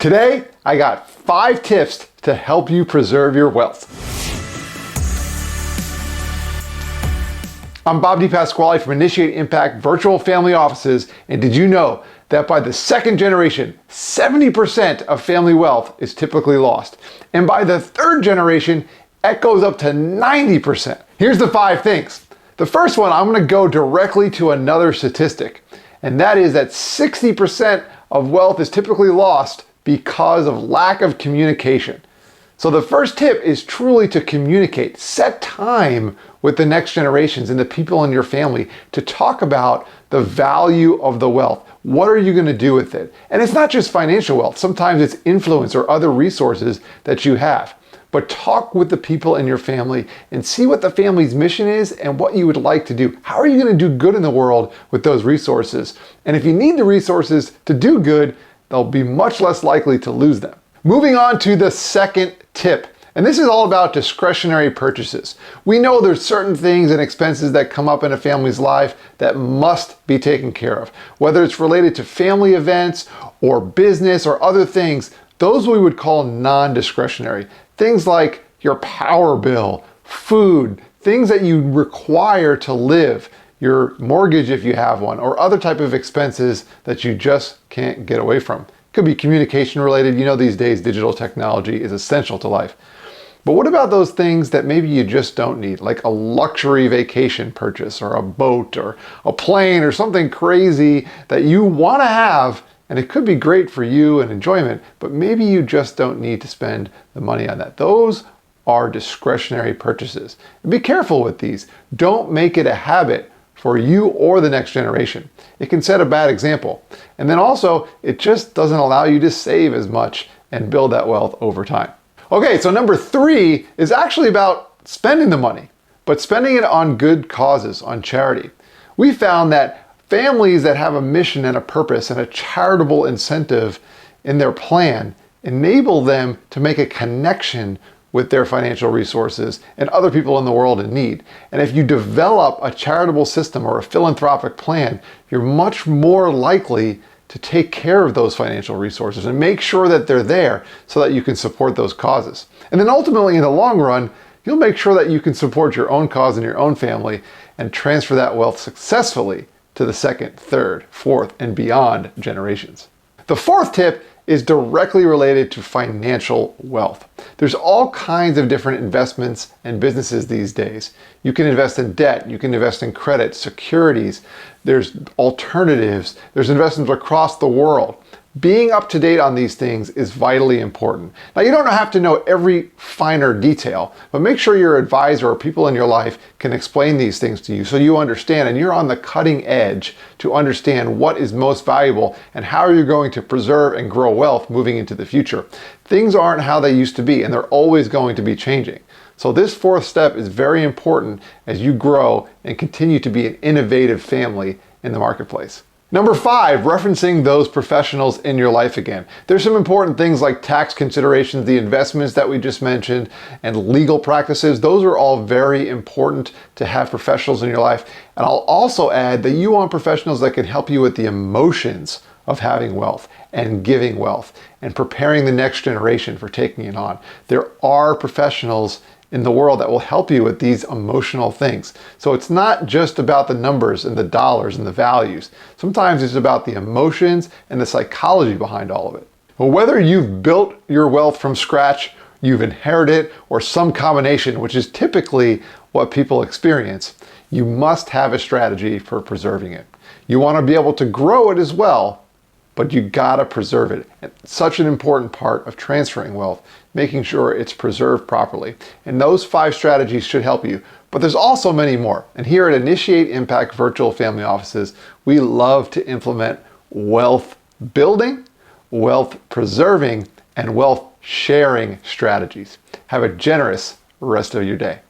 Today, I got 5 tips to help you preserve your wealth. I'm Bob DePasquale from Initiate Impact Virtual Family Offices, and did you know that by the second generation, 70% of family wealth is typically lost, and by the third generation, it goes up to 90%. Here's the 5 things. The first one, I'm going to go directly to another statistic, and that is that 60% of wealth is typically lost because of lack of communication. So the first tip is truly to communicate. Set time with the next generations and the people in your family to talk about the value of the wealth. What are you going to do with it? And it's not just financial wealth. Sometimes it's influence or other resources that you have. But talk with the people in your family and see what the family's mission is and what you would like to do. How are you going to do good in the world with those resources? And if you need the resources to do good, they'll be much less likely to lose them. Moving on to the second tip, and this is all about discretionary purchases. We know there's certain things and expenses that come up in a family's life that must be taken care of. Whether it's related to family events or business or other things, those we would call non-discretionary. Things like your power bill, food, things that you require to live, your mortgage if you have one, or other type of expenses that you just can't get away from. Could be communication related. You know, these days digital technology is essential to life. But what about those things that maybe you just don't need, like a luxury vacation purchase or a boat or a plane or something crazy that you want to have, and it could be great for you and enjoyment, but maybe you just don't need to spend the money on that. Those are discretionary purchases. And be careful with these. Don't make it a habit for you or the next generation. It can set a bad example. And then also, it just doesn't allow you to save as much and build that wealth over time. Okay, so number 3 is actually about spending the money, but spending it on good causes, on charity. We found that families that have a mission and a purpose and a charitable incentive in their plan enable them to make a connection with their financial resources and other people in the world in need. And if you develop a charitable system or a philanthropic plan, you're much more likely to take care of those financial resources and make sure that they're there so that you can support those causes. And then ultimately, in the long run, you'll make sure that you can support your own cause and your own family and transfer that wealth successfully to the second, third, fourth, and beyond generations. The 4th tip is directly related to financial wealth. There's all kinds of different investments and businesses these days. You can invest in debt, you can invest in credit, securities, there's alternatives, there's investments across the world. Being up to date on these things is vitally important. Now, you don't have to know every finer detail, but make sure your advisor or people in your life can explain these things to you so you understand and you're on the cutting edge to understand what is most valuable and how you're going to preserve and grow wealth moving into the future. Things aren't how they used to be, and they're always going to be changing. So this 4th step is very important as you grow and continue to be an innovative family in the marketplace. Number 5, referencing those professionals in your life again. There's some important things like tax considerations, the investments that we just mentioned, and legal practices. Those are all very important to have professionals in your life. And I'll also add that you want professionals that can help you with the emotions of having wealth and giving wealth and preparing the next generation for taking it on. There are professionals in the world that will help you with these emotional things. So it's not just about the numbers and the dollars and the values. Sometimes it's about the emotions and the psychology behind all of it. Well, whether you've built your wealth from scratch, you've inherited it, or some combination, which is typically what people experience, you must have a strategy for preserving it. You want to be able to grow it as well, but you gotta preserve it. It's such an important part of transferring wealth, making sure it's preserved properly. And those 5 strategies should help you. But there's also many more. And here at Initiate Impact Virtual Family Offices, we love to implement wealth building, wealth preserving, and wealth sharing strategies. Have a generous rest of your day.